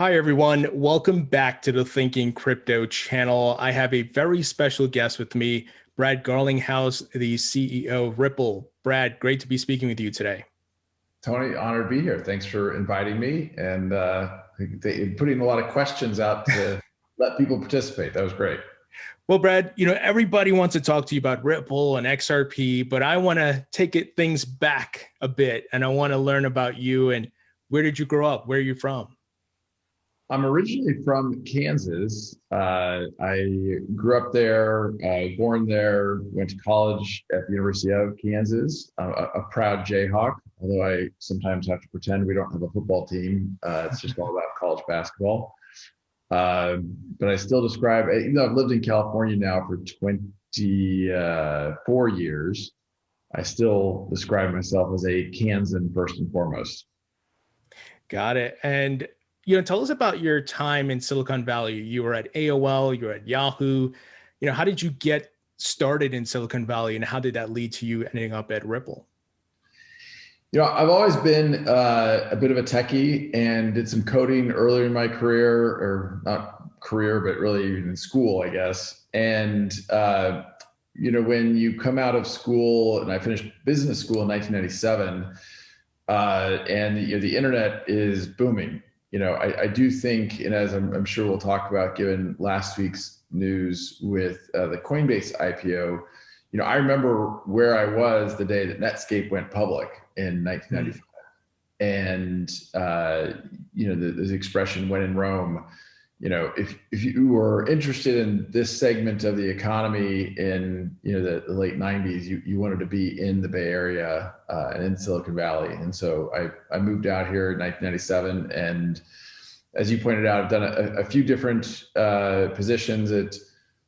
Hi, everyone. Welcome back to the Thinking Crypto channel. I have a very special guest with me, Brad Garlinghouse, the CEO of Ripple. Brad, great to be speaking with you today. Tony, honored to be here. Thanks for inviting me and putting a lot of questions out to let people participate. That was great. Well, Brad, everybody wants to talk to you about Ripple and XRP, but I want to things back a bit, and I want to learn about you and where did you grow up? Where are you from? I'm originally from Kansas. I grew up there, born there, went to college at the University of Kansas. A proud Jayhawk, although I sometimes have to pretend we don't have a football team. It's just all about college basketball. But I still describe, I've lived in California now for 24 years. I still describe myself as a Kansan first and foremost. Got it. And tell us about your time in Silicon Valley. You were at AOL, you were at Yahoo. How did you get started in Silicon Valley, and how did that lead to you ending up at Ripple? I've always been a bit of a techie and did some coding earlier in my career, or not career, but really in school, I guess. And, when you come out of school, and I finished business school in 1997, and the internet is booming. I do think, and as I'm sure we'll talk about, given last week's news with the Coinbase IPO, I remember where I was the day that Netscape went public in 1995. And, the expression "when in Rome," if you were interested in this segment of the economy in, the late 90s, you wanted to be in the Bay Area and in Silicon Valley. And so I moved out here in 1997. And as you pointed out, I've done a few different positions at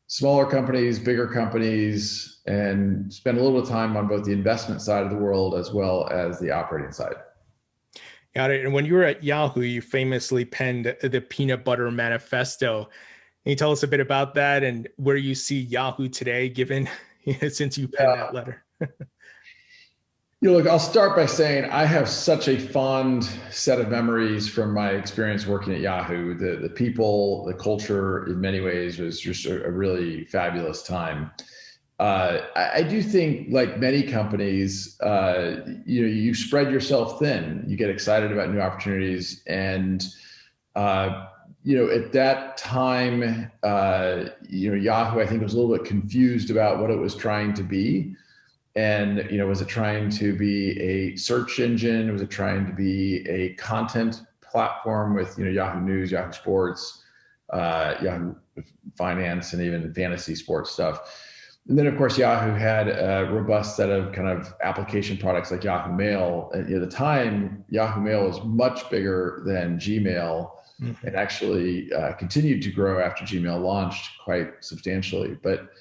smaller companies, bigger companies, and spent a little time on both the investment side of the world as well as the operating side. Got it. And when you were at Yahoo, you famously penned the Peanut Butter Manifesto. Can you tell us a bit about that and where you see Yahoo today, given since you penned that letter? Look, I'll start by saying I have such a fond set of memories from my experience working at Yahoo. The people, the culture, in many ways, was just a really fabulous time. I do think, like many companies, you spread yourself thin. You get excited about new opportunities, and at that time, Yahoo, I think, was a little bit confused about what it was trying to be. And, was it trying to be a search engine? Was it trying to be a content platform with, Yahoo News, Yahoo Sports, Yahoo Finance, and even fantasy sports stuff? And then, of course, Yahoo had a robust set of kind of application products like Yahoo Mail. At the time, Yahoo Mail was much bigger than Gmail, and actually continued to grow after Gmail launched quite substantially. But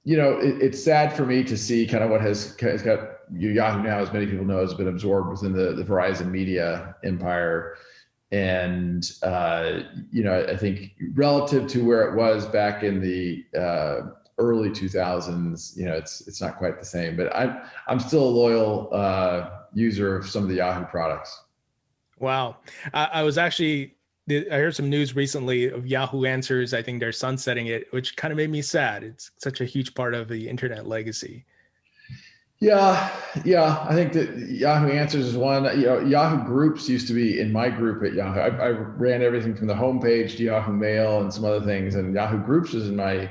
it's sad for me to see kind of what has got Yahoo now, as many people know, has been absorbed within the Verizon media empire. And, I think relative to where it was back in the early 2000s, it's not quite the same, but I'm still a loyal user of some of the Yahoo products. Wow. I heard some news recently of Yahoo Answers. I think they're sunsetting it, which kind of made me sad. It's such a huge part of the internet legacy. Yeah. I think that Yahoo Answers is one. Yahoo Groups used to be in my group at Yahoo. I ran everything from the homepage to Yahoo Mail and some other things, and Yahoo Groups was in my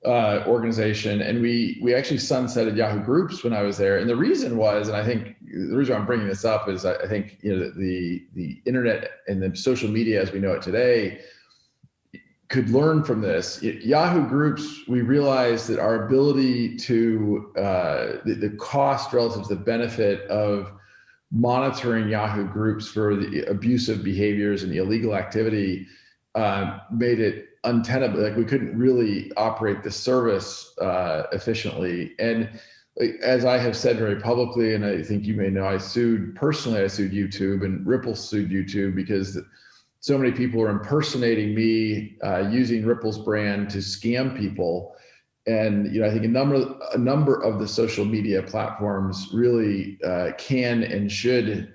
organization, and we actually sunsetted Yahoo Groups when I was there. And the reason was, and I think the reason I'm bringing this up is I think the internet and the social media as we know it today could learn from this. Yahoo Groups, we realized that our ability to the cost relative to the benefit of monitoring Yahoo Groups for the abusive behaviors and the illegal activity made it untenable. Like, we couldn't really operate the service efficiently. And as I have said very publicly, and I think you may know, I sued YouTube, and Ripple sued YouTube because so many people are impersonating me, using Ripple's brand to scam people. And I think a number of the social media platforms really can and should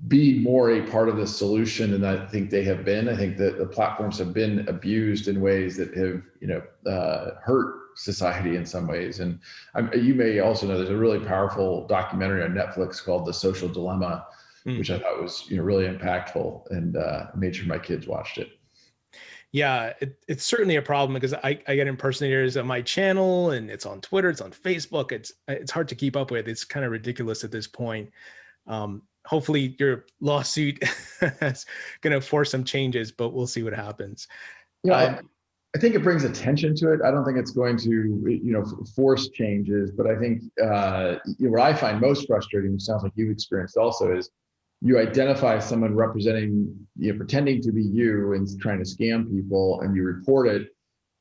be more a part of the solution than I think they have been. I think that the platforms have been abused in ways that have, hurt society in some ways. And you may also know there's a really powerful documentary on Netflix called The Social Dilemma, which I thought was, really impactful, and made sure my kids watched it. Yeah, it's certainly a problem because I get impersonators on my channel, and it's on Twitter, it's on Facebook. It's hard to keep up with. It's kind of ridiculous at this point. Hopefully your lawsuit is going to force some changes, but we'll see what happens. I think it brings attention to it. I don't think it's going to, force changes, but I think what I find most frustrating, which sounds like you've experienced also, is you identify someone representing, pretending to be you and trying to scam people, and you report it,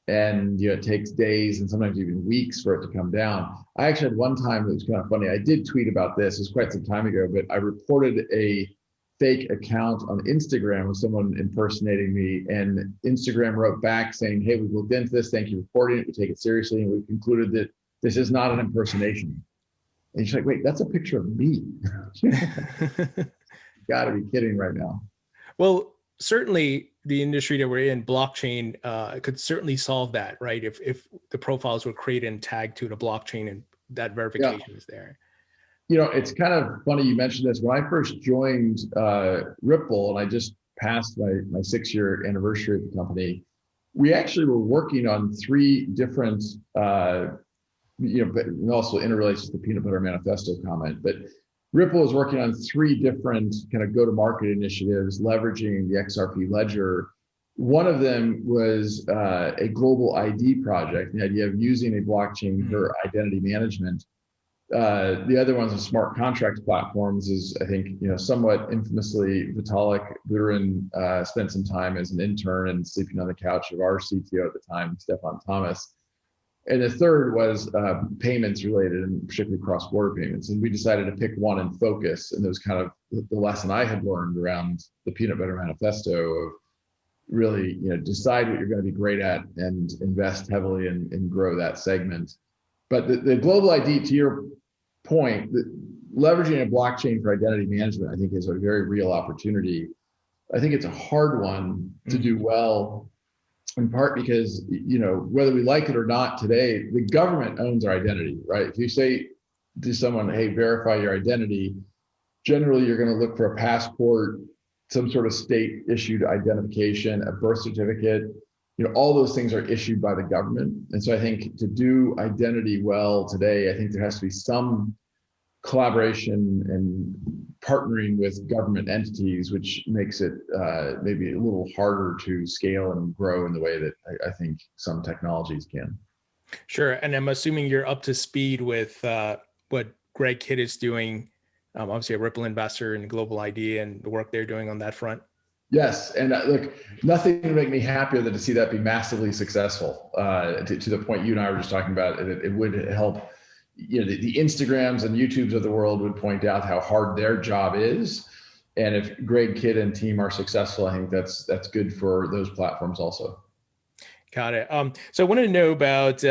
and it takes days and sometimes even weeks for it to come down. I actually had one time that was kind of funny. I did tweet about this. It was quite some time ago, but I reported a fake account on Instagram with someone impersonating me, and Instagram wrote back saying, "Hey, we've looked into this. Thank you for reporting it. We take it seriously, and we've concluded that this is not an impersonation." And she's like, "Wait, that's a picture of me." You got to be kidding right now. Well, certainly the industry that we're in, blockchain, could certainly solve that, right? If the profiles were created and tagged to the blockchain and that verification is there. It's kind of funny you mentioned this. When I first joined Ripple, and I just passed my 6-year anniversary of the company, we actually were working on 3 different, but also interrelates to the peanut butter manifesto comment, but Ripple is working on 3 different kind of go-to-market initiatives, leveraging the XRP ledger. One of them was a global ID project, the idea of using a blockchain for identity management. The other one's a smart contracts platforms. Is, I think, somewhat infamously, Vitalik Buterin spent some time as an intern and sleeping on the couch of our CTO at the time, Stefan Thomas. And the third was payments related, and particularly cross-border payments. And we decided to pick one and focus. And it was kind of the lesson I had learned around the peanut butter manifesto of really, decide what you're going to be great at and invest heavily and grow that segment. But the global ID, to your point, leveraging a blockchain for identity management, I think, is a very real opportunity. I think it's a hard one to do well, in part because, whether we like it or not today, the government owns our identity, right? If you say to someone, "Hey, verify your identity," generally you're going to look for a passport, some sort of state issued identification, a birth certificate. All those things are issued by the government. And so I think to do identity well today, I think there has to be some collaboration and partnering with government entities, which makes it maybe a little harder to scale and grow in the way that I think some technologies can. Sure. And I'm assuming you're up to speed with what Greg Kidd is doing, obviously a Ripple investor in Global ID, and the work they're doing on that front. Yes, and look, nothing would make me happier than to see that be massively successful. To the point you and I were just talking about, it would help. The Instagrams and YouTubes of the world would point out how hard their job is, and if Greg Kidd and team are successful, I think that's good for those platforms also. Got it. So I wanted to know about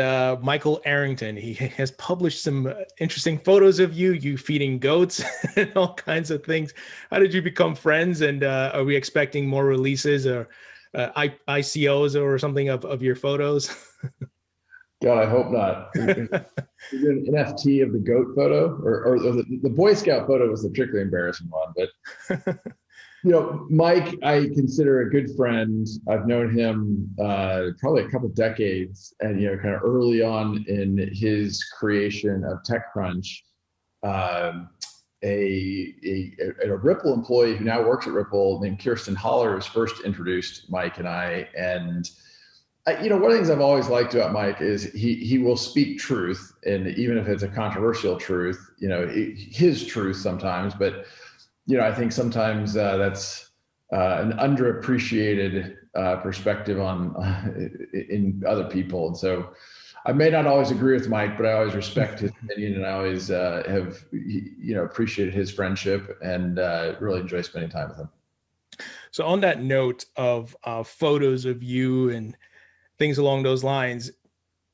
Michael Arrington. He has published some interesting photos of you feeding goats and all kinds of things. How did you become friends? And are we expecting more releases or ICOs or something of your photos? God, I hope not. Is it an NFT of the goat photo, or the Boy Scout photo was the particularly embarrassing one, but Mike, I consider a good friend. I've known him probably a couple of decades, and kind of early on in his creation of TechCrunch, a Ripple employee who now works at Ripple named Kirsten Holler was first introduced Mike and I. And one of the things I've always liked about Mike is he will speak truth, and even if it's a controversial truth, his truth sometimes, but I think sometimes that's an underappreciated perspective in other people. And so I may not always agree with Mike, but I always respect his opinion, and I always have appreciated his friendship, and really enjoy spending time with him. So on that note of photos of you and things along those lines,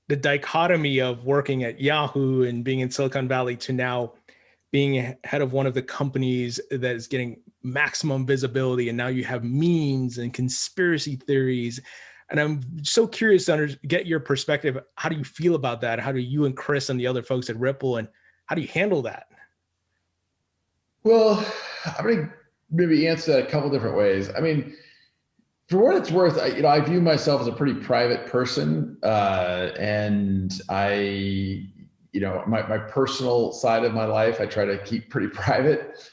the dichotomy of working at Yahoo and being in Silicon Valley to now being head of one of the companies that is getting maximum visibility, and now you have memes and conspiracy theories. And I'm so curious to get your perspective. How do you feel about that? How do you and Chris and the other folks at Ripple, and how do you handle that? Well, I'm going to maybe answer that a couple different ways. I mean, for what it's worth, I view myself as a pretty private person, and my personal side of my life, I try to keep pretty private.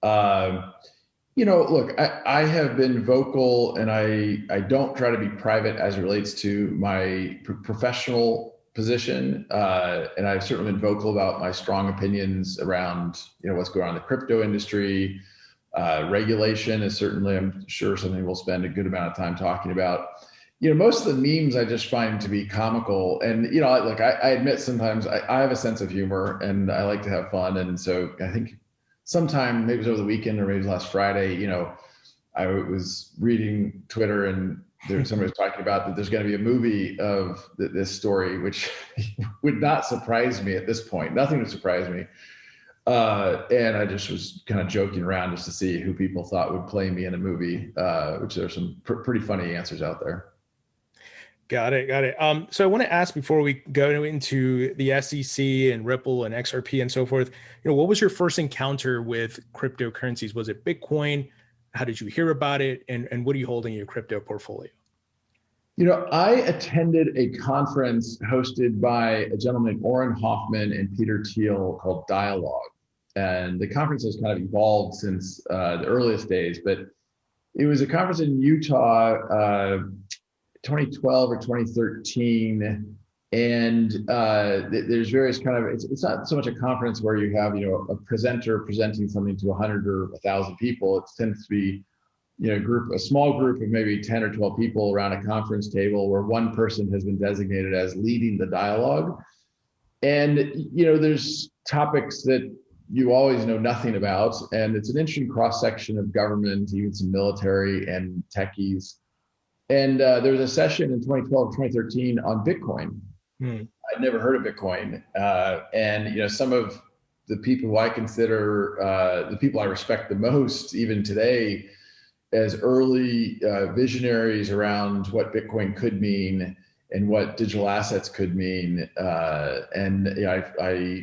Look, I have been vocal, and I don't try to be private as it relates to my professional position. And I've certainly been vocal about my strong opinions around, what's going on in the crypto industry. Regulation is certainly, I'm sure, something we'll spend a good amount of time talking about. Most of the memes I just find to be comical. And, look, I admit sometimes I have a sense of humor and I like to have fun. And so I think sometime, maybe it was over the weekend or maybe it was last Friday, I was reading Twitter and somebody was talking about that there's going to be a movie of this story, which would not surprise me at this point. Nothing would surprise me. And I just was kind of joking around just to see who people thought would play me in a movie, which there's some pretty funny answers out there. Got it. Got it. So I want to ask before we go into the SEC and Ripple and XRP and so forth, what was your first encounter with cryptocurrencies? Was it Bitcoin? How did you hear about it? And what are you holding in your crypto portfolio? I attended a conference hosted by a gentleman named Oren Hoffman and Peter Thiel called Dialogue. And the conference has kind of evolved since the earliest days, but it was a conference in Utah, 2012 or 2013. And there's various kind of, it's not so much a conference where you have, a presenter presenting something to 100 or 1,000 people. It tends to be, a small group of maybe 10 or 12 people around a conference table where one person has been designated as leading the dialogue. And, there's topics that you always know nothing about. And it's an interesting cross-section of government, even some military and techies. And there was a session in 2012, 2013 on Bitcoin. I'd never heard of Bitcoin. And, some of the people who I consider the people I respect the most, even today, as early visionaries around what Bitcoin could mean and what digital assets could mean. I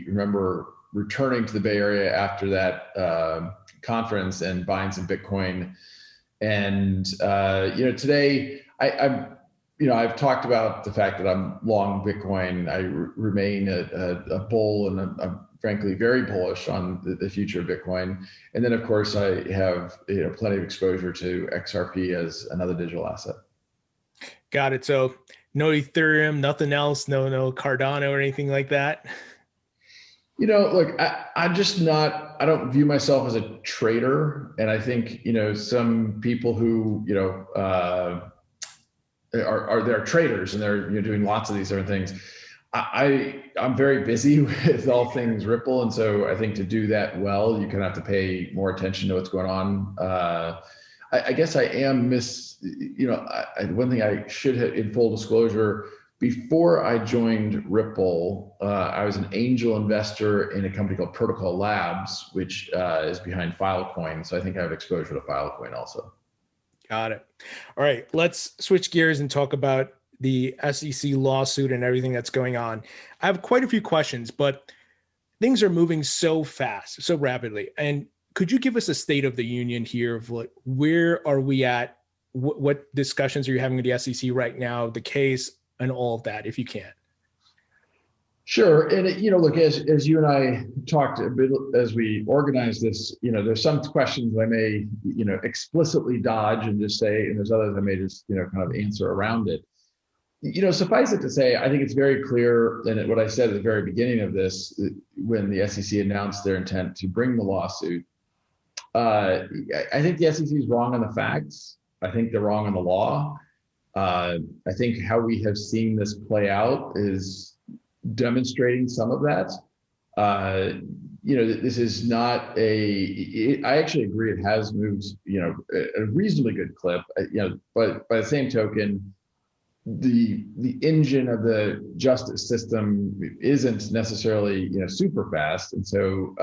remember returning to the Bay Area after that conference and buying some Bitcoin. And today I've talked about the fact that I'm long Bitcoin. I remain a bull, and I'm frankly very bullish on the future of Bitcoin. And then of course I have plenty of exposure to XRP as another digital asset. Got it. So no Ethereum, nothing else, no Cardano or anything like that. Look, I'm just not, I don't view myself as a trader. And I think, some people who, they're traders and they're doing lots of these different things. I'm very busy with all things Ripple. And so I think to do that well, you kind of have to pay more attention to what's going on. I guess I am one thing I should have, in full disclosure, before I joined Ripple, I was an angel investor in a company called Protocol Labs, which is behind Filecoin. So I think I have exposure to Filecoin also. Got it. All right, let's switch gears and talk about the SEC lawsuit and everything that's going on. I have quite a few questions, but things are moving so fast, so rapidly. And could you give us a state of the union here of where are we at? What discussions are you having with the SEC right now, the case and all of that, if you can? Sure. And, look, as you and I talked a bit as we organized this, there's some questions I may, explicitly dodge and just say, and there's others I may just, kind of answer around it. Suffice it to say, I think it's very clear, and what I said at the very beginning of this, when the SEC announced their intent to bring the lawsuit, I think the SEC is wrong on the facts. I think they're wrong on the law. I think how we have seen this play out is demonstrating some of that. This is not I actually agree it has moved, a reasonably good clip, but by the same token, the engine of the justice system isn't necessarily, super fast. And so,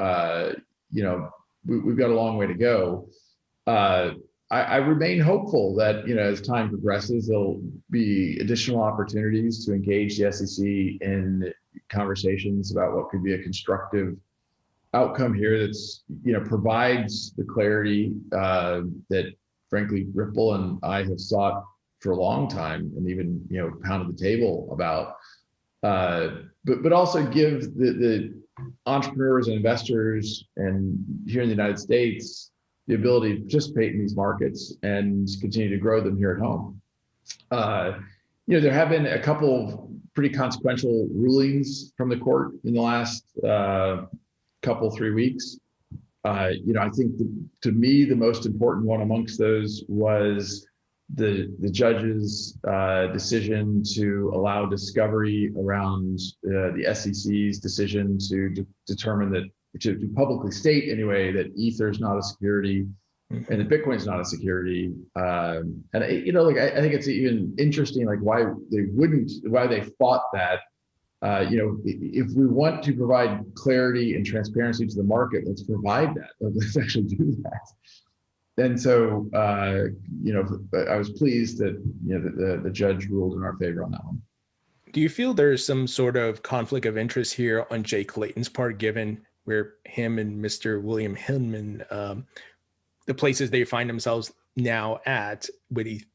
we've got a long way to go. I remain hopeful that, as time progresses, there'll be additional opportunities to engage the SEC in conversations about what could be a constructive outcome here that's, provides the clarity that, frankly, Ripple and I have sought for a long time, and even, pounded the table about. But also give the entrepreneurs and investors, and here in the United States, the ability to participate in these markets and continue to grow them here at home. There have been a couple of pretty consequential rulings from the court in the last 3 weeks. I think to me, the most important one amongst those was the judge's decision to allow discovery around the SEC's decision to determine that, to publicly state anyway, that Ether is not a security and that Bitcoin is not a security. And I think it's even interesting, like why they fought that. If we want to provide clarity and transparency to the market, let's provide that. Let's actually do that. And so, I was pleased that, the judge ruled in our favor on that one. Do you feel there's some sort of conflict of interest here on Jay Clayton's part, given where him and Mr. William Hinman, the places they find themselves now at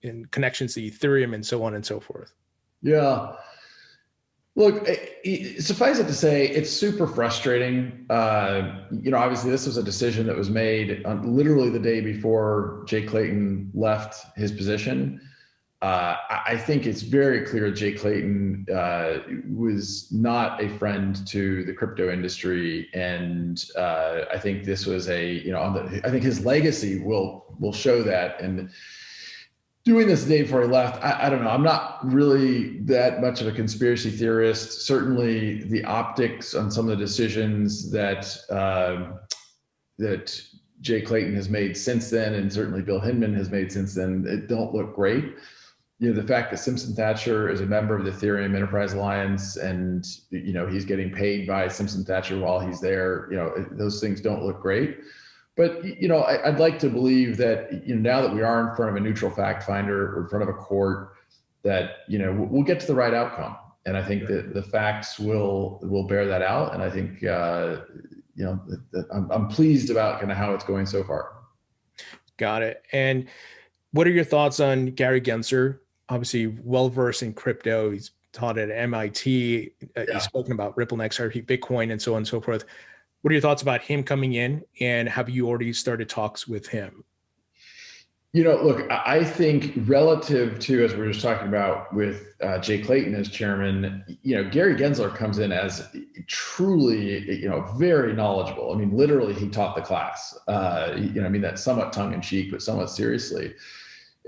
in connections to Ethereum and so on and so forth? Yeah. Look, suffice it to say, it's super frustrating. Obviously, this was a decision that was made literally the day before Jay Clayton left his position. I think it's very clear Jay Clayton was not a friend to the crypto industry, and I think this was I think his legacy will show that. And doing this the day before he left, I don't know. I'm not really that much of a conspiracy theorist. Certainly, the optics on some of the decisions that Jay Clayton has made since then, and certainly Bill Hinman has made since then, it don't look great. The fact that Simpson Thacher is a member of the Ethereum Enterprise Alliance, and he's getting paid by Simpson Thacher while he's there, those things don't look great. But I'd like to believe that now that we are in front of a neutral fact finder or in front of a court, that we'll get to the right outcome. And I think that the facts will bear that out. And I think I'm pleased about kind of how it's going so far. Got it. And what are your thoughts on Gary Gensler? Obviously, well versed in crypto. He's taught at MIT. He's spoken about Ripple and XRP, Bitcoin, and so on and so forth. What are your thoughts about him coming in, and have you already started talks with him? Look, I think relative to, as we were just talking about with Jay Clayton as chairman, Gary Gensler comes in as truly, very knowledgeable. I mean, literally, he taught the class. That's somewhat tongue in cheek, but somewhat seriously.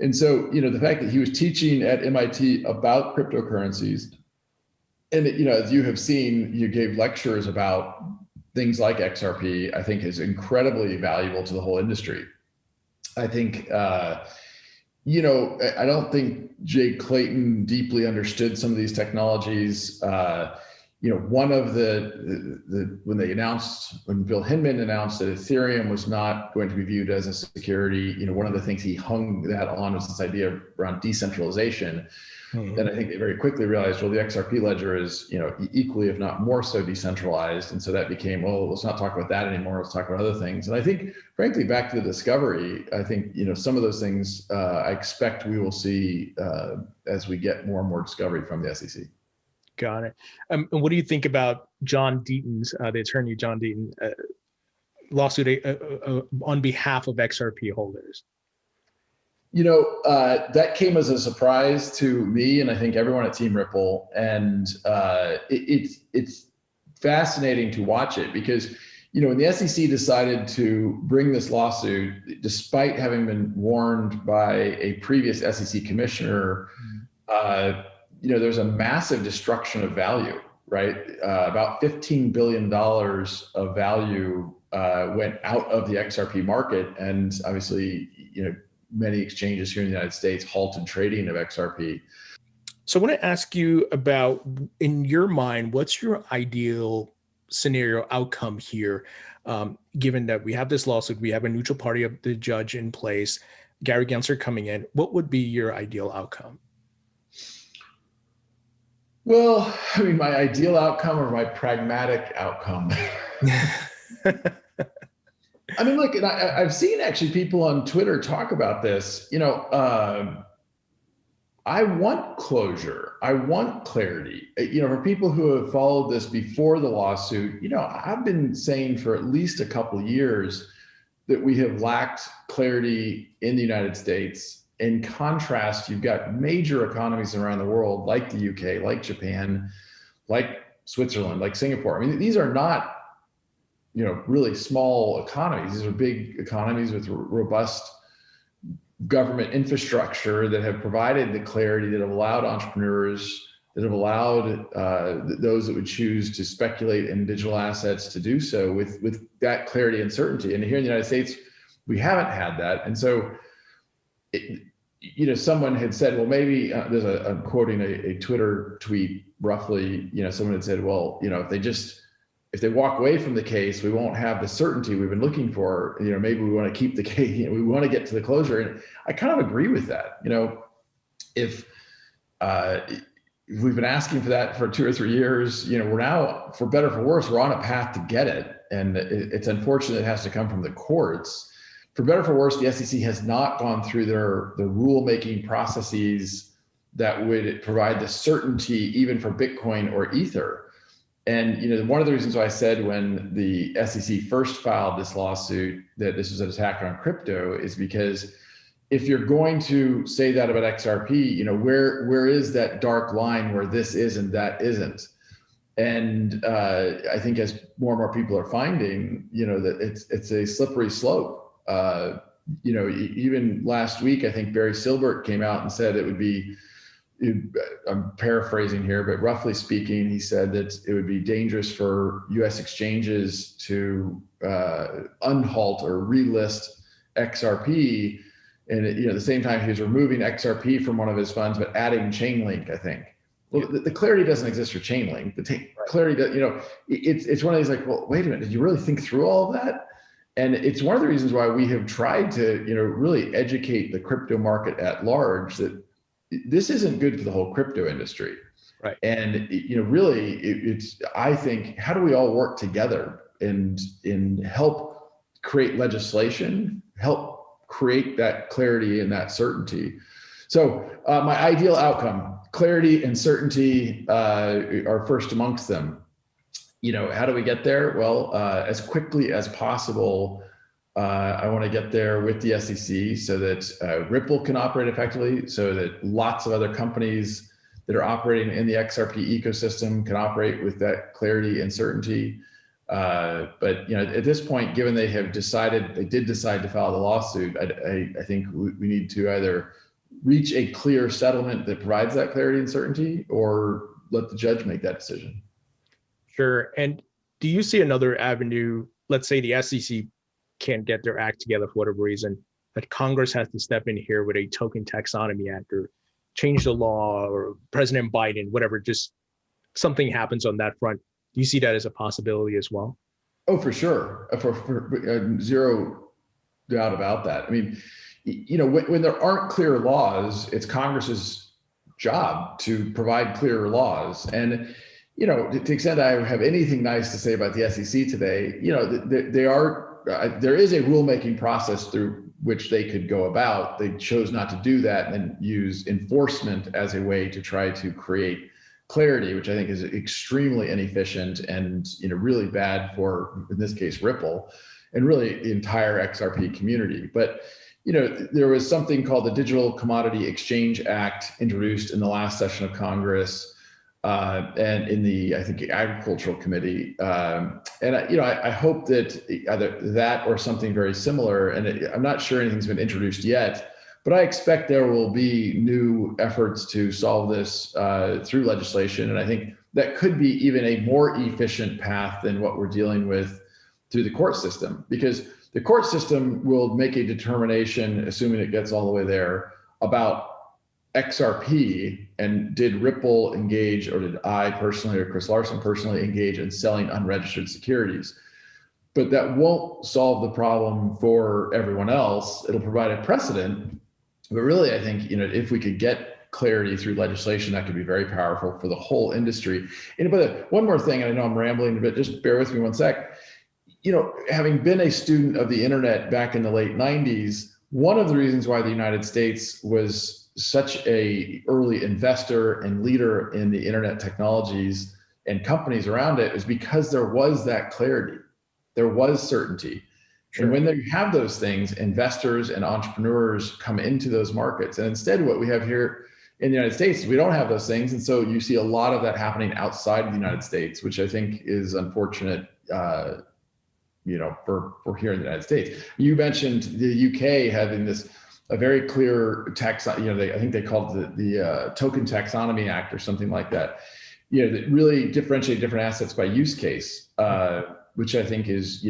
And so, the fact that he was teaching at MIT about cryptocurrencies, and as you have seen, you gave lectures about things like XRP, I think is incredibly valuable to the whole industry. I think, I don't think Jay Clayton deeply understood some of these technologies. One of when Bill Hinman announced that Ethereum was not going to be viewed as a security, one of the things he hung that on was this idea around decentralization. And I think they very quickly realized, well, the XRP ledger is, equally, if not more so, decentralized. And so that became, well, let's not talk about that anymore. Let's talk about other things. And I think, frankly, back to the discovery, I think, some of those things I expect we will see as we get more and more discovery from the SEC. Got it. And what do you think about John Deaton's, the attorney John Deaton, lawsuit on behalf of XRP holders? That came as a surprise to me, and I think everyone at Team Ripple. And it's fascinating to watch it because, when the SEC decided to bring this lawsuit, despite having been warned by a previous SEC commissioner, there's a massive destruction of value, right? About $15 billion of value went out of the XRP market. And obviously, many exchanges here in the United States halted trading of XRP. So I want to ask you about, in your mind, what's your ideal scenario outcome here? Given that we have this lawsuit, we have a neutral party of the judge in place, Gary Gensler coming in, what would be your ideal outcome? Well, I mean, my ideal outcome or my pragmatic outcome? I mean, look, and I've seen actually people on Twitter talk about this. I want closure. I want clarity. For people who have followed this before the lawsuit, I've been saying for at least a couple of years that we have lacked clarity in the United States. In contrast, you've got major economies around the world, like the UK, like Japan, like Switzerland, like Singapore. I mean, these are not, really small economies. These are big economies with robust government infrastructure that have provided the clarity, that have allowed entrepreneurs, that have allowed those that would choose to speculate in digital assets to do so with that clarity and certainty. And here in the United States, we haven't had that. And so, someone had said, well, maybe I'm quoting a Twitter tweet roughly, someone had said, well, if they walk away from the case, we won't have the certainty we've been looking for. Maybe we want to keep the case, we want to get to the closure. And I kind of agree with that. If we've been asking for that for 2 or 3 years, we're now, for better or for worse, we're on a path to get it. And it's unfortunate it has to come from the courts. For better or for worse, the SEC has not gone through the rulemaking processes that would provide the certainty even for Bitcoin or Ether. And one of the reasons why I said when the SEC first filed this lawsuit that this was an attack on crypto is because if you're going to say that about XRP, where is that dark line where this is and that isn't? And I think as more and more people are finding, that it's a slippery slope. Even last week, I think Barry Silbert came out and said it would be, I'm paraphrasing here, but roughly speaking, he said that it would be dangerous for U.S. exchanges to unhalt or relist XRP. And at the same time, he was removing XRP from one of his funds, but adding Chainlink, I think. Well, the clarity doesn't exist for Chainlink. Clarity, it's one of these like, well, wait a minute, did you really think through all of that? And it's one of the reasons why we have tried to, really educate the crypto market at large that this isn't good for the whole crypto industry. Right. And, really, it's, I think, how do we all work together and help create legislation, help create that clarity and that certainty? So my ideal outcome, clarity and certainty are first amongst them. How do we get there? Well, as quickly as possible, I want to get there with the SEC so that Ripple can operate effectively, so that lots of other companies that are operating in the XRP ecosystem can operate with that clarity and certainty. But at this point, given they did decide to file the lawsuit, I think we need to either reach a clear settlement that provides that clarity and certainty, or let the judge make that decision. Sure. And do you see another avenue? Let's say the SEC can't get their act together for whatever reason, that Congress has to step in here with a token taxonomy act or change the law, or President Biden, whatever, just something happens on that front. Do you see that as a possibility as well? Oh, for sure. For zero doubt about that. I mean, when there aren't clear laws, it's Congress's job to provide clearer laws. And, to the extent I have anything nice to say about the SEC today, there is a rulemaking process through which they could go about. They chose not to do that and use enforcement as a way to try to create clarity, which I think is extremely inefficient and really bad for, in this case, Ripple, and really the entire XRP community. But there was something called the Digital Commodity Exchange Act introduced in the last session of Congress, and in the, I think, Agricultural Committee. And I hope that either that or something very similar, and I'm not sure anything's been introduced yet, but I expect there will be new efforts to solve this through legislation. And I think that could be even a more efficient path than what we're dealing with through the court system, because the court system will make a determination, assuming it gets all the way there, about XRP, and did Ripple engage, or did I personally or Chris Larson personally engage in selling unregistered securities? But that won't solve the problem for everyone else. It'll provide a precedent. But really, I think, if we could get clarity through legislation, that could be very powerful for the whole industry. And but one more thing, and I know I'm rambling a bit, just bear with me one sec. Having been a student of the internet back in the late 90s, one of the reasons why the United States was such a early investor and leader in the internet technologies and companies around it is because there was that clarity. There was certainty. Sure. And when you have those things, investors and entrepreneurs come into those markets. And instead, what we have here in the United States, we don't have those things. And so you see a lot of that happening outside of the United States, which I think is unfortunate, for here in the United States. You mentioned the UK having a very clear tax, I think they called it the Token Taxonomy Act or something like that, that really differentiate different assets by use case. Which I think is,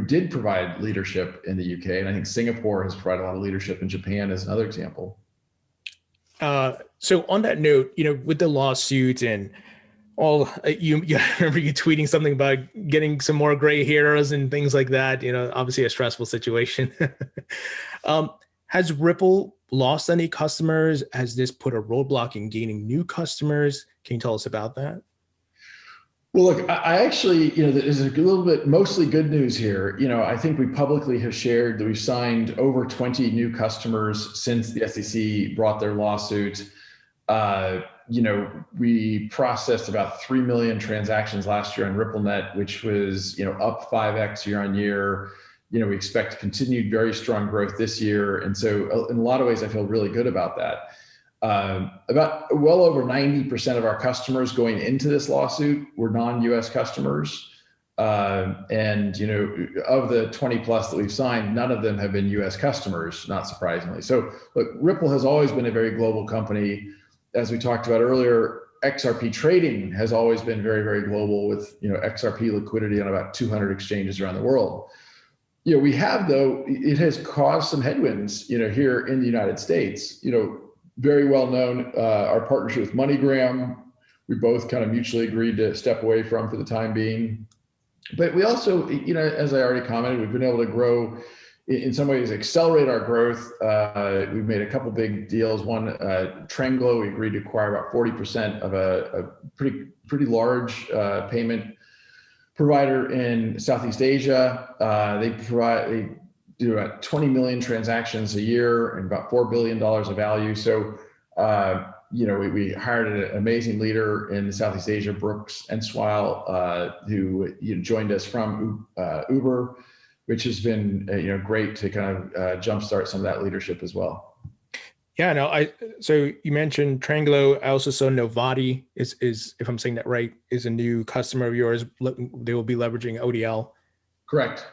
did provide leadership in the UK. And I think Singapore has provided a lot of leadership, in Japan as another example. So on that note, with the lawsuit and all, you remember you tweeting something about getting some more gray hairs and things like that, obviously a stressful situation. Has Ripple lost any customers? Has this put a roadblock in gaining new customers? Can you tell us about that? Well, look, I actually, there's a little bit, mostly good news here. I think we publicly have shared that we've signed over 20 new customers since the SEC brought their lawsuit. We processed about 3 million transactions last year on RippleNet, which was, up 5x year on year. We expect continued very strong growth this year. And so in a lot of ways, I feel really good about that. About well over 90% of our customers going into this lawsuit were non-US customers. And, of the 20 plus that we've signed, none of them have been US customers, not surprisingly. So look, Ripple has always been a very global company. As we talked about earlier, XRP trading has always been very, very global with, XRP liquidity on about 200 exchanges around the world. We have, though, it has caused some headwinds, here in the United States, very well known, our partnership with MoneyGram, we both kind of mutually agreed to step away from for the time being. But we also, as I already commented, we've been able to grow, in some ways, accelerate our growth. We've made a couple big deals. One, Trenglo, we agreed to acquire about 40% of a pretty large payment provider in Southeast Asia. They do about 20 million transactions a year and about $4 billion of value. So, we hired an amazing leader in Southeast Asia, Brooks Enswile, who joined us from Uber, which has been great to kind of jumpstart some of that leadership as well. Yeah, no, so you mentioned Trenglo. I also saw Novati is, if I'm saying that right, is a new customer of yours. They will be leveraging ODL. Correct.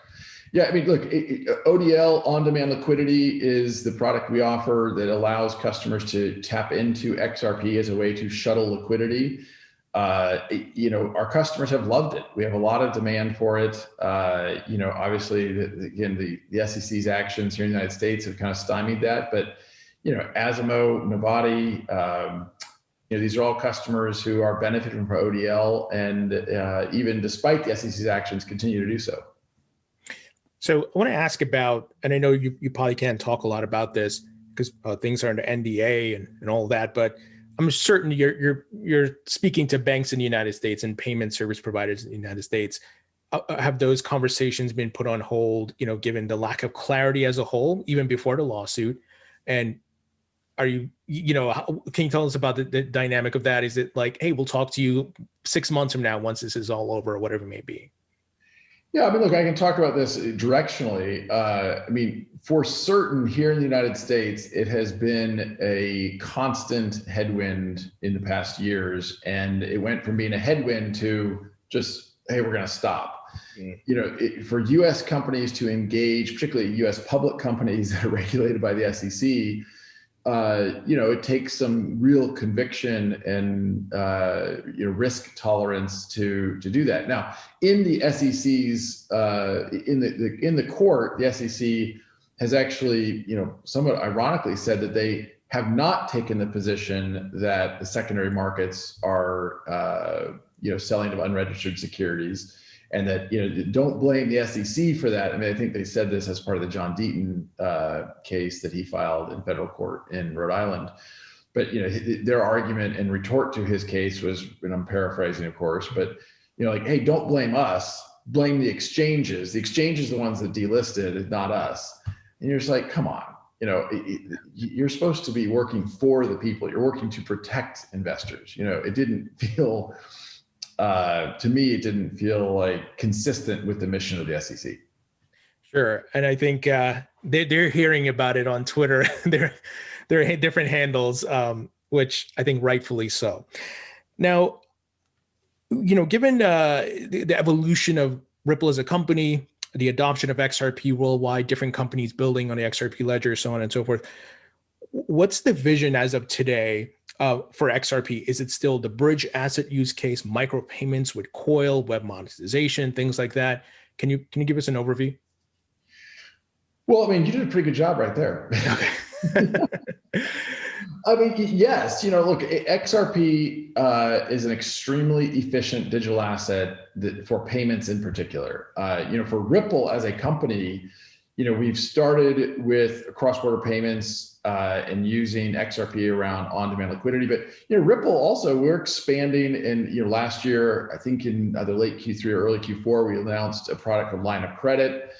Yeah, I mean, look, ODL, on-demand liquidity, is the product we offer that allows customers to tap into XRP as a way to shuttle liquidity. Our customers have loved it. We have a lot of demand for it. Obviously, the SEC's actions here in the United States have kind of stymied that. But, Asimo, Novati, these are all customers who are benefiting from ODL, and even despite the SEC's actions, continue to do so. So I want to ask about, and I know you probably can't talk a lot about this because things are under NDA and all that, but I'm certain you're speaking to banks in the United States and payment service providers in the United States. Have those conversations been put on hold, given the lack of clarity as a whole, even before the lawsuit? And are you, can you tell us about the dynamic of that? Is it like, hey, we'll talk to you 6 months from now once this is all over, or whatever it may be? Yeah, I mean, look, I can talk about this directionally. For certain here in the United States, it has been a constant headwind in the past years, and it went from being a headwind to just, hey, we're going to stop. For U.S. companies to engage, particularly U.S. public companies that are regulated by the SEC, it takes some real conviction and risk tolerance to do that. Now, in the SEC's in the court, the SEC has actually somewhat ironically said that they have not taken the position that the secondary markets are, selling of unregistered securities, and that, don't blame the SEC for that. I mean, I think they said this as part of the John Deaton case that he filed in federal court in Rhode Island. But, their argument and retort to his case was, and I'm paraphrasing, of course, but, like, hey, don't blame us, blame the exchanges. The exchanges are the ones that delisted, not us. And you're just like, come on, you're supposed to be working for the people. You're working to protect investors. It didn't feel, to me, it didn't feel like consistent with the mission of the SEC. Sure. And I think they're hearing about it on Twitter. They're different handles, which I think rightfully so. Now, given the evolution of Ripple as a company, the adoption of XRP worldwide, different companies building on the XRP ledger, so on and so forth, what's the vision as of today for XRP? Is it still the bridge asset use case, micropayments with Coil, web monetization, things like that? Can you give us an overview? Well, I mean, you did a pretty good job right there. I mean, yes, look, XRP is an extremely efficient digital asset for payments in particular. For Ripple as a company, we've started with cross-border payments and using XRP around on-demand liquidity. But, Ripple also, we're expanding. And, last year, I think in either late Q3 or early Q4, we announced a product called Line of Credit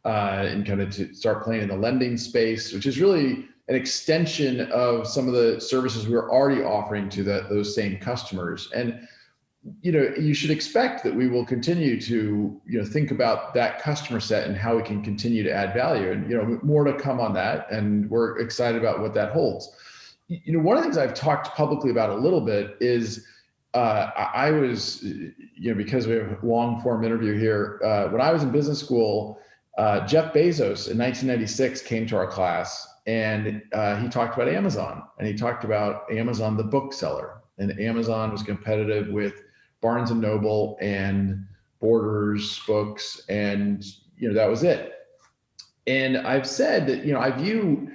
and kind of to start playing in the lending space, which is really an extension of some of the services we were already offering to those same customers. And, you should expect that we will continue to, think about that customer set and how we can continue to add value. And, more to come on that. And we're excited about what that holds. One of the things I've talked publicly about a little bit is I was, because we have a long form interview here, when I was in business school, Jeff Bezos in 1996 came to our class. And he talked about Amazon, and he talked about Amazon, the bookseller, and Amazon was competitive with Barnes and Noble and Borders Books, and that was it. And I've said that I view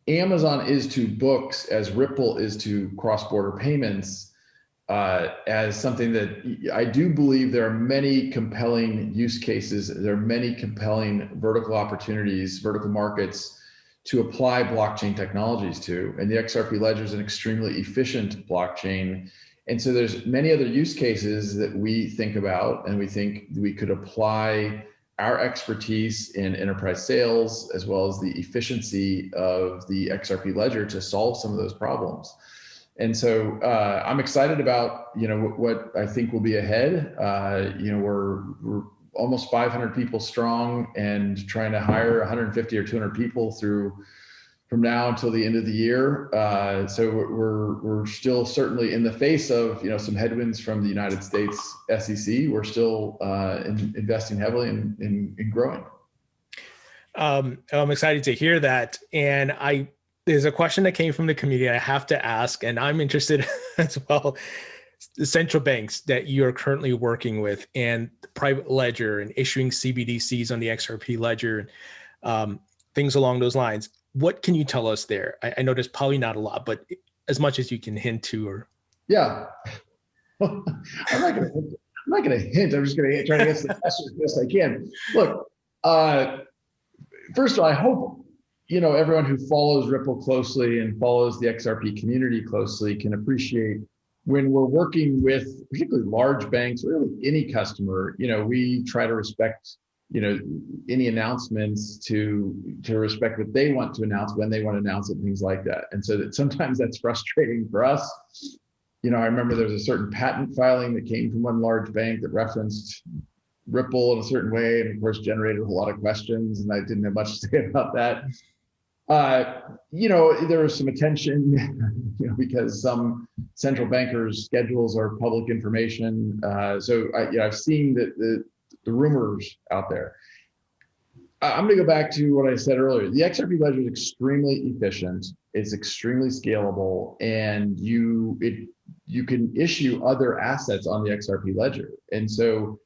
Amazon is to books as Ripple is to cross-border payments, as something that I do believe there are many compelling use cases. There are many compelling vertical opportunities, vertical markets to apply blockchain technologies to. And the XRP ledger is an extremely efficient blockchain. And so there's many other use cases that we think about, and we think we could apply our expertise in enterprise sales as well as the efficiency of the XRP ledger to solve some of those problems. And so I'm excited about what I think will be ahead. We're almost 500 people strong and trying to hire 150 or 200 people from now until the end of the year. So we're still certainly in the face of some headwinds from the United States SEC. We're still investing heavily in growing. I'm excited to hear that. And there's a question that came from the community I have to ask, and I'm interested as well. The central banks that you are currently working with and the private ledger and issuing CBDCs on the XRP ledger, things along those lines. What can you tell us there? I know there's probably not a lot, but as much as you can hint to. Or yeah, I'm not going to hint. I'm just going to try to answer the question as best I can. Look, first of all, I hope everyone who follows Ripple closely and follows the XRP community closely can appreciate when we're working with particularly large banks, really any customer, we try to respect, any announcements to respect what they want to announce, when they want to announce it, things like that. And so that sometimes that's frustrating for us. I remember there was a certain patent filing that came from one large bank that referenced Ripple in a certain way, and of course generated a lot of questions, and I didn't have much to say about that. There was some attention, because some central bankers' schedules are public information. So I've seen the rumors out there. I'm going to go back to what I said earlier. The XRP ledger is extremely efficient. It's extremely scalable, and you can issue other assets on the XRP ledger. And so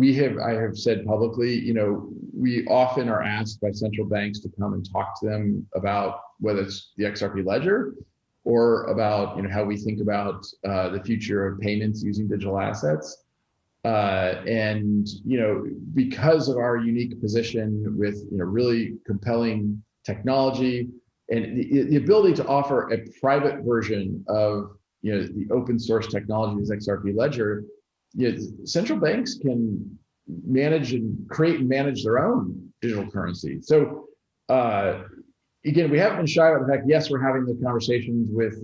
I have said publicly, we often are asked by central banks to come and talk to them about whether it's the XRP ledger or about, how we think about the future of payments using digital assets. And, because of our unique position with, really compelling technology and the ability to offer a private version of, the open source technology as XRP ledger, central banks can manage and create and manage their own digital currency. So again, we haven't been shy about the fact, yes, we're having the conversations with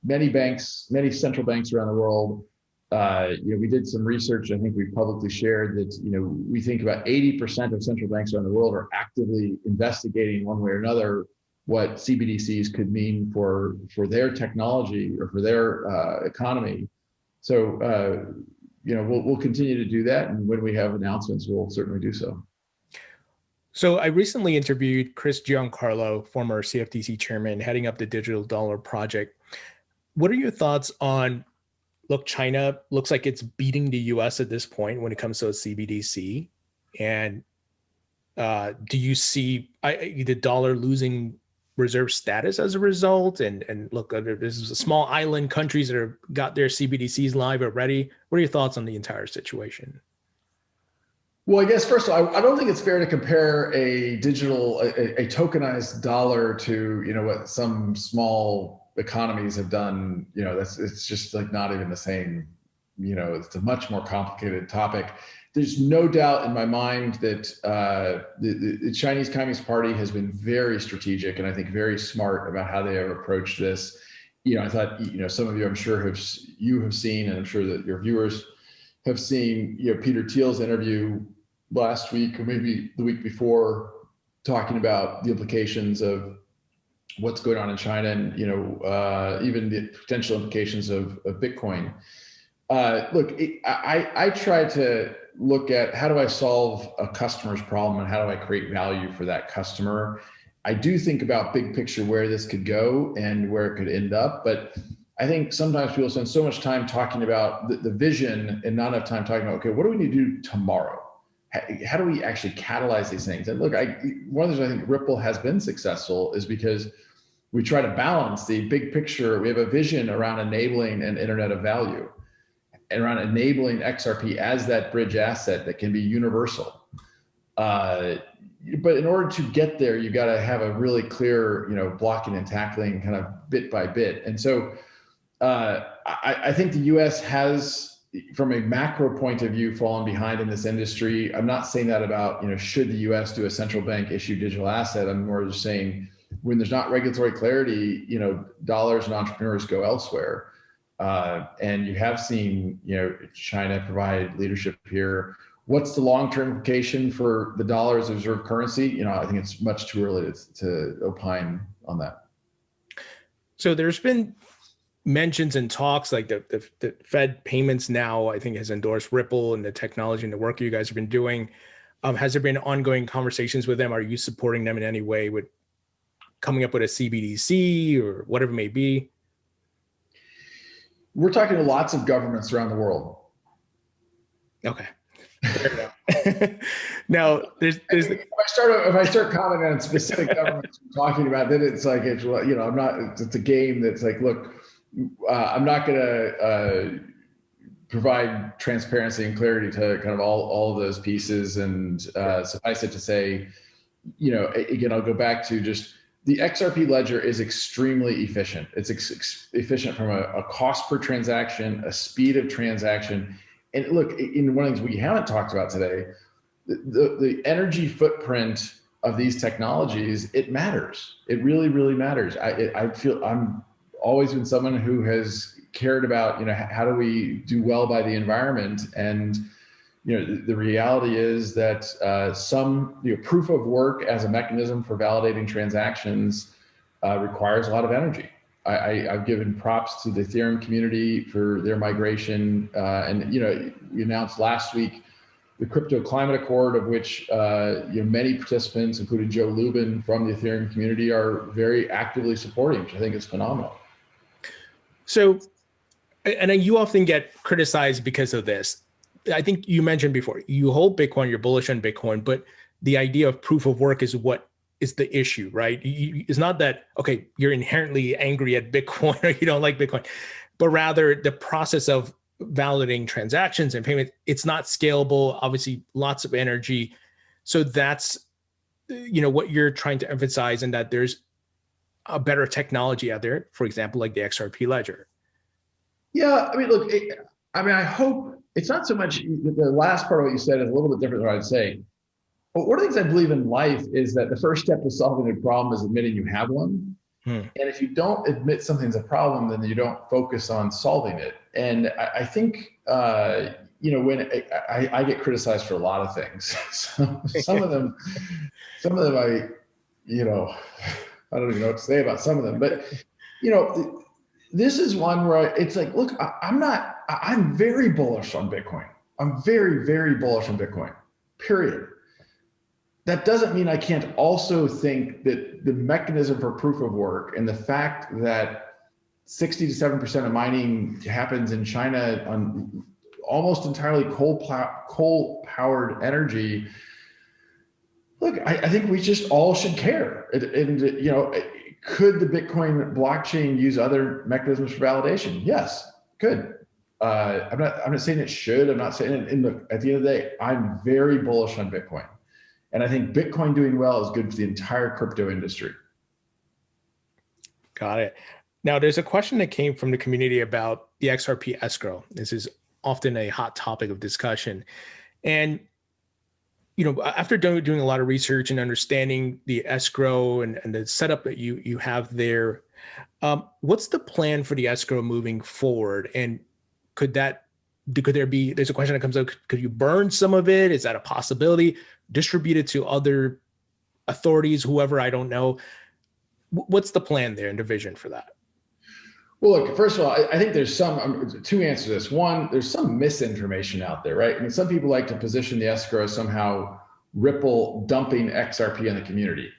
many banks, many central banks around the world. We did some research, I think we publicly shared that, we think about 80% of central banks around the world are actively investigating one way or another what CBDCs could mean for their technology or for their economy. So, we'll continue to do that. And when we have announcements, we'll certainly do so. So I recently interviewed Chris Giancarlo, former CFTC chairman, heading up the Digital Dollar Project. What are your thoughts on, look, China looks like it's beating the US at this point when it comes to a CBDC. And do you see the dollar losing reserve status as a result? And look, this is a small island countries that have got their CBDCs live already. What are your thoughts on the entire situation? Well, I guess first of all, I don't think it's fair to compare a tokenized dollar to, what some small economies have done. It's just like not even the same. It's a much more complicated topic. There's no doubt in my mind that the Chinese Communist Party has been very strategic and I think very smart about how they have approached this. I thought, some of you, I'm sure have seen, and I'm sure that your viewers have seen, Peter Thiel's interview last week or maybe the week before, talking about the implications of what's going on in China and, even the potential implications of Bitcoin. Look, I try to look at how do I solve a customer's problem and how do I create value for that customer. I do think about big picture where this could go and where it could end up, but I think sometimes people spend so much time talking about the vision and not enough time talking about, okay, what do we need to do tomorrow? How do we actually catalyze these things? And look, one of the reasons I think Ripple has been successful is because we try to balance the big picture. We have a vision around enabling an internet of value and around enabling XRP as that bridge asset that can be universal. But in order to get there, you got to have a really clear, blocking and tackling kind of bit by bit. And so I think the US has, from a macro point of view, fallen behind in this industry. I'm not saying that about, should the US do a central bank issue digital asset. I'm more just saying when there's not regulatory clarity, dollars and entrepreneurs go elsewhere. And you have seen, China provide leadership here. What's the long-term implication for the dollar as a reserve currency? I think it's much too early to opine on that. So there's been mentions and talks like the Fed payments now, I think, has endorsed Ripple and the technology and the work you guys have been doing. Has there been ongoing conversations with them? Are you supporting them in any way with coming up with a CBDC or whatever it may be? We're talking to lots of governments around the world. Okay. Now, if I start commenting on specific governments we're talking about, then it's like it's a game that's like, look, I'm not going to provide transparency and clarity to kind of all of those pieces, and suffice it to say, again, I'll go back to just the XRP ledger is extremely efficient. It's efficient from a cost per transaction, a speed of transaction. And look, in one of the things we haven't talked about today, the energy footprint of these technologies, it matters. It really, really matters. I feel I'm always been someone who has cared about, how do we do well by the environment? And, the reality is that some proof of work as a mechanism for validating transactions requires a lot of energy. I've given props to the Ethereum community for their migration. And, we announced last week the Crypto Climate Accord, of which many participants, including Joe Lubin from the Ethereum community, are very actively supporting, which I think is phenomenal. So, and you often get criticized because of this. I think you mentioned before, you hold Bitcoin, you're bullish on Bitcoin, but the idea of proof of work is what is the issue, right? It's not that, okay, you're inherently angry at Bitcoin or you don't like Bitcoin, but rather the process of validating transactions and payments, it's not scalable, obviously lots of energy. So that's, what you're trying to emphasize, and that there's a better technology out there, for example, like the XRP ledger. Yeah, I mean, look, I hope it's not so much the last part of what you said is a little bit different than what I'd say. But one of the things I believe in life is that the first step to solving a problem is admitting you have one. And if you don't admit something's a problem, then you don't focus on solving it. And I think, when I get criticized for a lot of things, some of them, I don't even know what to say about some of them, but this is one where it's like, look, I'm very bullish on Bitcoin. I'm very, very bullish on Bitcoin, period. That doesn't mean I can't also think that the mechanism for proof of work and the fact that 60 to 7% of mining happens in China on almost entirely coal-powered energy. Look, I think we just all should care. Could the Bitcoin blockchain use other mechanisms for validation? Yes, could. I'm not saying it should. I'm not saying it. Look, at the end of the day, I'm very bullish on Bitcoin. And I think Bitcoin doing well is good for the entire crypto industry. Got it. Now, there's a question that came from the community about the XRP escrow. This is often a hot topic of discussion. And, after doing a lot of research and understanding the escrow and the setup that you have there, what's the plan for the escrow moving forward? And there's a question that comes up, could you burn some of it? Is that a possibility? Distribute it to other authorities, whoever, I don't know. What's the plan there and the vision for that? Well, look, first of all, I think there's two answers to this. One, there's some misinformation out there, right? I mean, some people like to position the escrow as somehow Ripple dumping XRP in the community.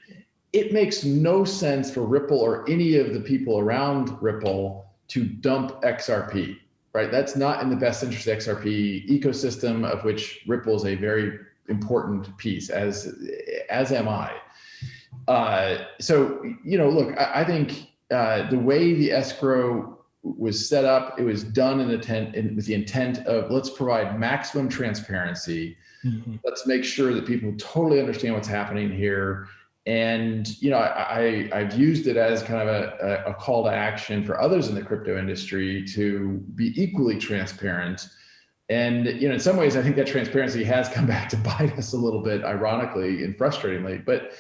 It makes no sense for Ripple or any of the people around Ripple to dump XRP, right? That's not in the best interest of the XRP ecosystem, of which Ripple is a very important piece, as am I. Look, I think the way the escrow was set up, it was done with the intent of, let's provide maximum transparency. Mm-hmm. Let's make sure that people totally understand what's happening here. And, I've used it as kind of a call to action for others in the crypto industry to be equally transparent. And, in some ways, I think that transparency has come back to bite us a little bit, ironically and frustratingly. But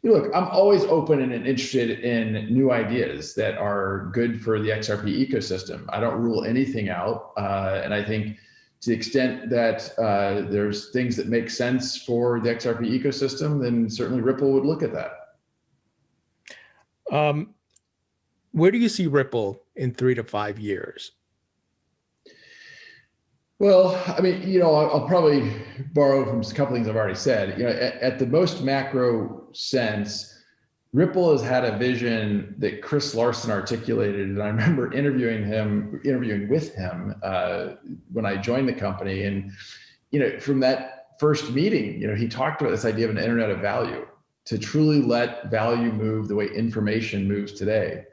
look, I'm always open and interested in new ideas that are good for the XRP ecosystem. I don't rule anything out. And I think to the extent that there's things that make sense for the XRP ecosystem, then certainly Ripple would look at that. Where do you see Ripple in 3 to 5 years? Well, I mean, I'll probably borrow from a couple things I've already said. At the most macro sense, Ripple has had a vision that Chris Larson articulated, and I remember interviewing with him when I joined the company. And from that first meeting, he talked about this idea of an internet of value, to truly let value move the way information moves today.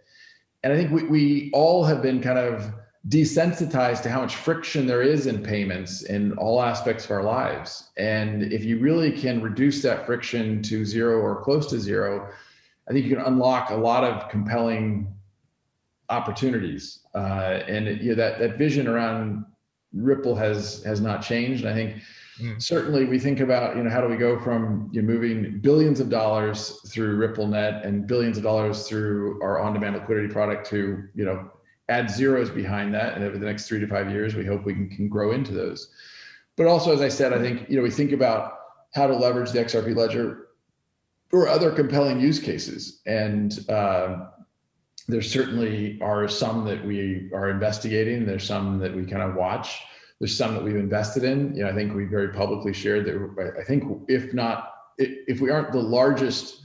And I think we all have been kind of desensitized to how much friction there is in payments in all aspects of our lives. And if you really can reduce that friction to zero or close to zero, I think you can unlock a lot of compelling opportunities. That vision around Ripple has not changed. And I think certainly we think about, how do we go from moving billions of dollars through RippleNet and billions of dollars through our on-demand liquidity product to, add zeros behind that. And over the next 3 to 5 years, we hope we can grow into those. But also, as I said, I think, we think about how to leverage the XRP ledger or other compelling use cases. And there certainly are some that we are investigating. There's some that we kind of watch. There's some that we've invested in. I think we very publicly shared that I think if we aren't the largest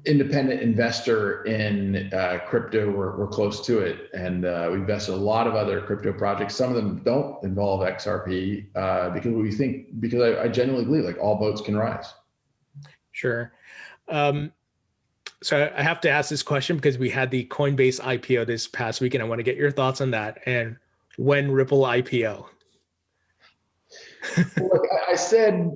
independent investor in crypto. We're close to it, and we invested a lot of other crypto projects. Some of them don't involve XRP because I genuinely believe like all boats can rise. Sure. So I have to ask this question because we had the Coinbase IPO this past week, and I want to get your thoughts on that. And when Ripple IPO? Look, I said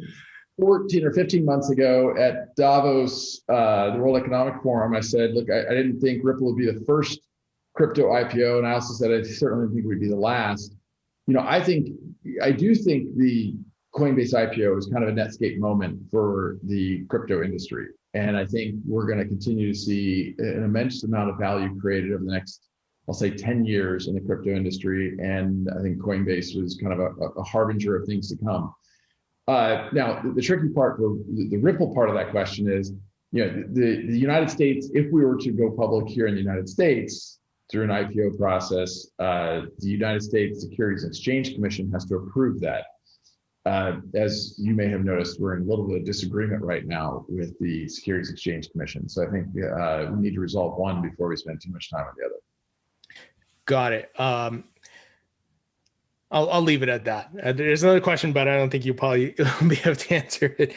14 or 15 months ago at Davos, the World Economic Forum, I said, look, I didn't think Ripple would be the first crypto IPO. And I also said, I certainly think it would be the last. I do think the Coinbase IPO is kind of a Netscape moment for the crypto industry. And I think we're going to continue to see an immense amount of value created over the next, I'll say 10 years in the crypto industry. And I think Coinbase was kind of a harbinger of things to come. Now, the tricky part for the Ripple part of that question is, the United States, if we were to go public here in the United States through an IPO process, the United States Securities and Exchange Commission has to approve that. As you may have noticed, we're in a little bit of disagreement right now with the Securities and Exchange Commission. So I think we need to resolve one before we spend too much time on the other. Got it. I'll leave it at that. There's another question, but I don't think you probably be able to answer it.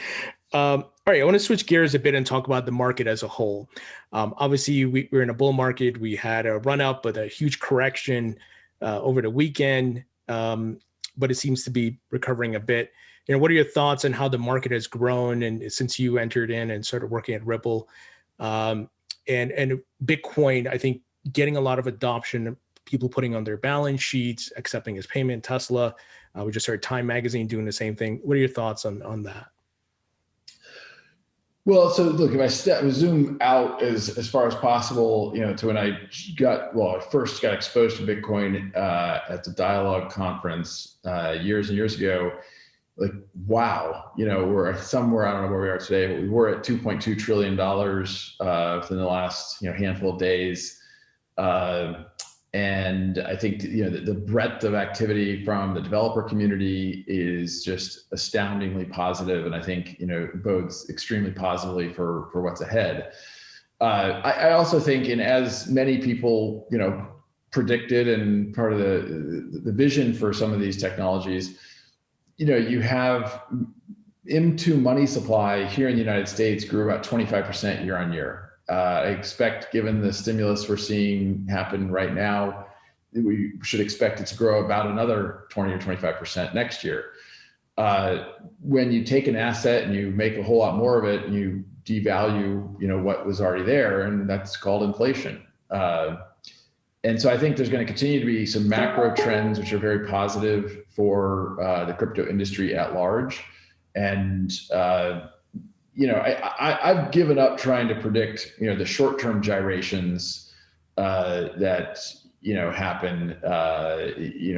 All right, I want to switch gears a bit and talk about the market as a whole. Obviously, we're in a bull market. We had a run up with a huge correction over the weekend, but it seems to be recovering a bit. What are your thoughts on how the market has grown and since you entered in and started working at Ripple, and Bitcoin? I think getting a lot of adoption. People putting on their balance sheets, accepting as payment. Tesla, we just heard Time Magazine doing the same thing. What are your thoughts on that? Well, so look, if I zoom out as far as possible, to when I first got exposed to Bitcoin at the Dialogue conference years and years ago, like, wow, we're somewhere, I don't know where we are today, but we were at $2.2 trillion within the last handful of days. And I think the breadth of activity from the developer community is just astoundingly positive, and I think bodes extremely positively for what's ahead. I also think, and as many people predicted, and part of the vision for some of these technologies, you have M2 money supply here in the United States grew about 25% year on year. I expect, given the stimulus we're seeing happen right now, we should expect it to grow about another 20 or 25% next year. When you take an asset and you make a whole lot more of it, and you devalue, what was already there, and that's called inflation. And so I think there's going to continue to be some macro trends which are very positive for the crypto industry at large. And I've given up trying to predict, the short-term gyrations that happen.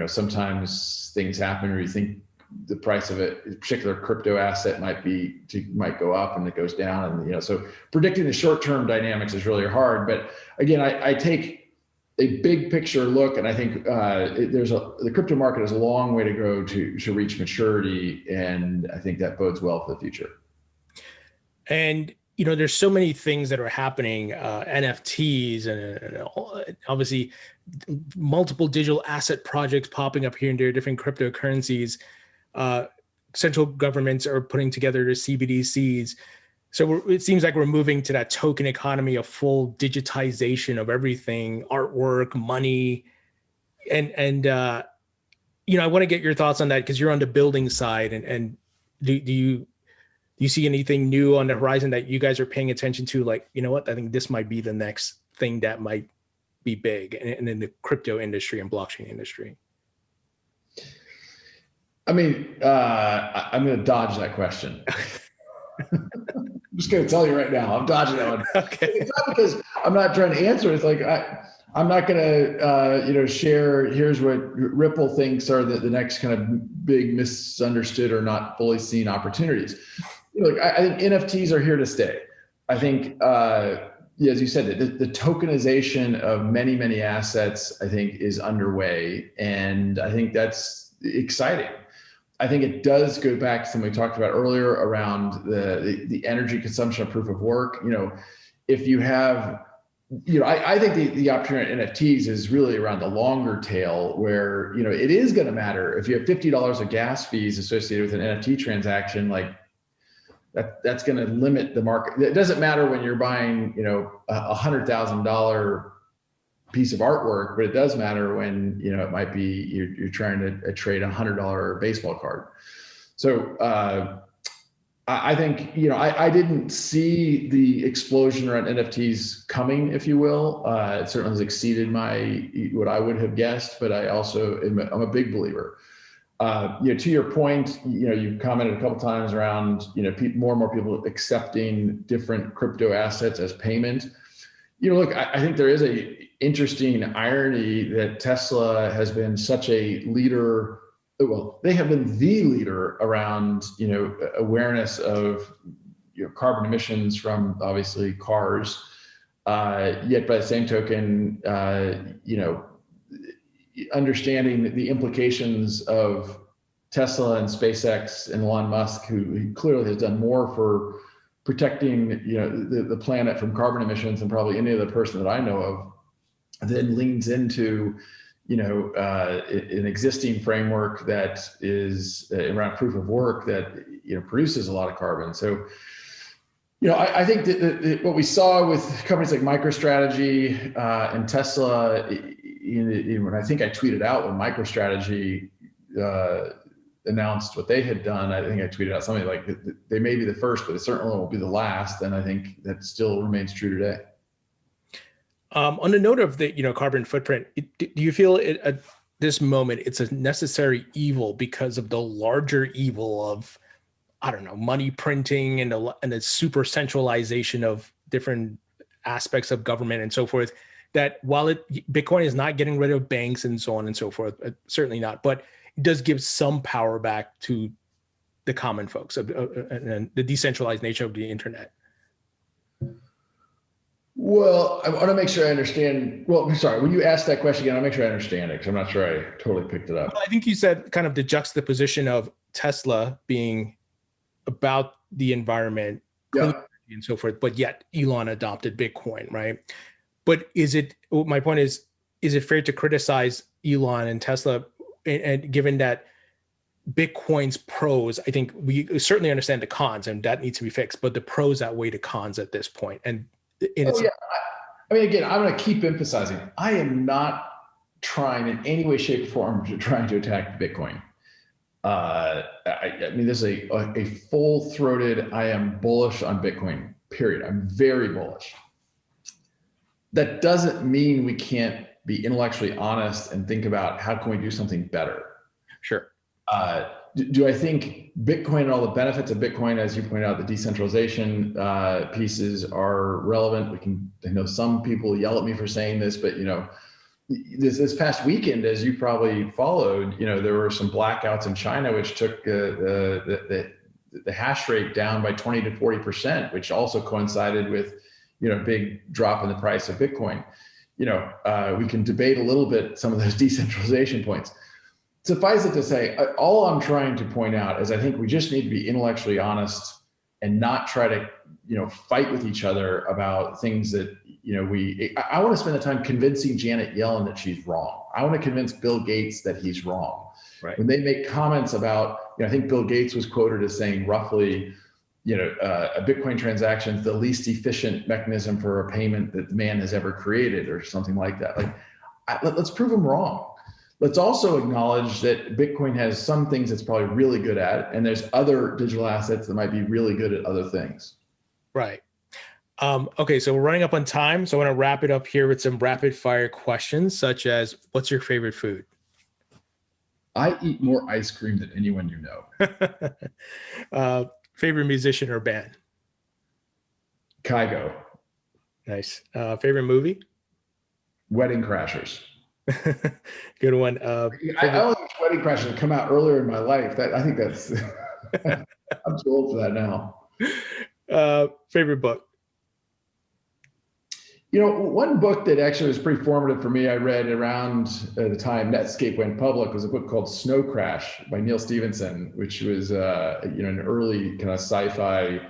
Sometimes things happen where you think the price of a particular crypto asset might go up and it goes down, and so predicting the short-term dynamics is really hard. But again, I take a big picture look, and I think the crypto market has a long way to go to reach maturity, and I think that bodes well for the future. And there's so many things that are happening, NFTs, and obviously multiple digital asset projects popping up here and there, different cryptocurrencies. Central governments are putting together their CBDCs. So it seems like we're moving to that token economy, a full digitization of everything, artwork, money. And I want to get your thoughts on that because you're on the building side. And do you see anything new on the horizon that you guys are paying attention to? Like, I think this might be the next thing that might be big in the crypto industry and blockchain industry. I mean, I'm going to dodge that question. I'm just going to tell you right now, I'm dodging that one. Okay. It's not because I'm not trying to answer it. It's like, I'm not going to, share, here's what Ripple thinks are the next kind of big misunderstood or not fully seen opportunities. Look, I think NFTs are here to stay. I think, as you said, the tokenization of many, many assets, I think, is underway. And I think that's exciting. I think it does go back to something we talked about earlier around the energy consumption of proof of work. if you have, I think the opportunity in NFTs is really around the longer tail where, it is going to matter if you have $50 of gas fees associated with an NFT transaction, like that's going to limit the market. It doesn't matter when you're buying, $100,000 piece of artwork, but it does matter when, it might be, you're trying to trade $100 baseball card. So, I think, I didn't see the explosion around NFTs coming, if you will. It certainly has exceeded what I would have guessed, but I'm a big believer. To your point, you've commented a couple times around, more and more people accepting different crypto assets as payment. Look, I think there is a interesting irony that Tesla has been such a leader. Well, they have been the leader around, awareness of carbon emissions from obviously cars. Yet by the same token, understanding the implications of Tesla and SpaceX and Elon Musk, who clearly has done more for protecting, the planet from carbon emissions than probably any other person that I know of, then leans into an existing framework that is around proof of work that produces a lot of carbon. So, I think that what we saw with companies like MicroStrategy and Tesla, when I think I tweeted out when MicroStrategy announced what they had done, I think I tweeted out something like they may be the first, but it certainly won't be the last. And I think that still remains true today. On the note of the carbon footprint, do you feel at this moment it's a necessary evil because of the larger evil of, I don't know, money printing and the super centralization of different aspects of government and so forth, that while Bitcoin is not getting rid of banks and so on and so forth, certainly not, but it does give some power back to the common folks and the decentralized nature of the internet? Well, I want to make sure I understand. Well, sorry, when you ask that question again, I'll make sure I understand it because I'm not sure I totally picked it up. Well, I think you said kind of the juxtaposition of Tesla being about the environment, clean energy and so forth, but yet Elon adopted Bitcoin, right? But my point is it fair to criticize Elon and Tesla, and given that Bitcoin's pros, I think we certainly understand the cons and that needs to be fixed, but the pros outweigh the cons at this point. And I mean, again, I'm going to keep emphasizing, I am not trying in any way, shape, or form to attack Bitcoin. I mean, this is a full-throated, I am bullish on Bitcoin, period. I'm very bullish. That doesn't mean we can't be intellectually honest and think about how can we do something better. Sure. Do I think Bitcoin and all the benefits of Bitcoin, as you point out, the decentralization pieces are relevant? I know some people yell at me for saying this, but this past weekend, as you probably followed, there were some blackouts in China, which took the hash rate down by 20 to 40%, which also coincided with a big drop in the price of Bitcoin. We can debate a little bit some of those decentralization points. Suffice it to say, all I'm trying to point out is I think we just need to be intellectually honest and not try to, fight with each other about things that, I want to spend the time convincing Janet Yellen that she's wrong. I want to convince Bill Gates that he's wrong. Right. When they make comments about, I think Bill Gates was quoted as saying roughly, a Bitcoin transaction is the least efficient mechanism for a payment that man has ever created or something like that. Let's prove them wrong. Let's also acknowledge that Bitcoin has some things it's probably really good at, and there's other digital assets that might be really good at other things. Right. Okay, so we're running up on time, so I want to wrap it up here with some rapid fire questions, such as, what's your favorite food? I eat more ice cream than anyone you know. Favorite musician or band? Kygo. Nice. Favorite movie? Wedding Crashers. Good one. I only wish Wedding Crashers had come out earlier in my life. I think that's I'm too old for that now. Favorite book? One book that actually was pretty formative for me, I read around the time Netscape went public, was a book called Snow Crash by Neil Stephenson, which was an early kind of sci-fi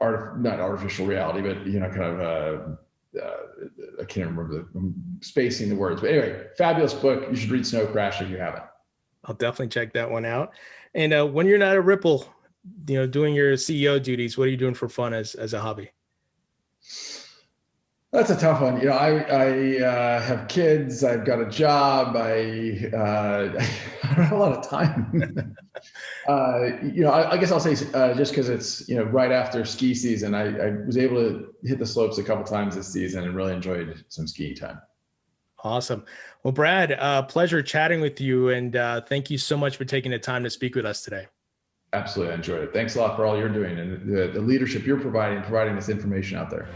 not artificial reality, but kind of I can't remember I'm spacing the words, but anyway, fabulous book. You should read Snow Crash if you haven't. I'll definitely check that one out. And when you're not at Ripple, doing your CEO duties, what are you doing for fun as a hobby? That's a tough one. I have kids. I've got a job. I don't have a lot of time. I guess I'll say just because it's right after ski season, I was able to hit the slopes a couple times this season and really enjoyed some skiing time. Awesome. Well, Brad, pleasure chatting with you, and thank you so much for taking the time to speak with us today. Absolutely, I enjoyed it. Thanks a lot for all you're doing and the leadership you're providing this information out there.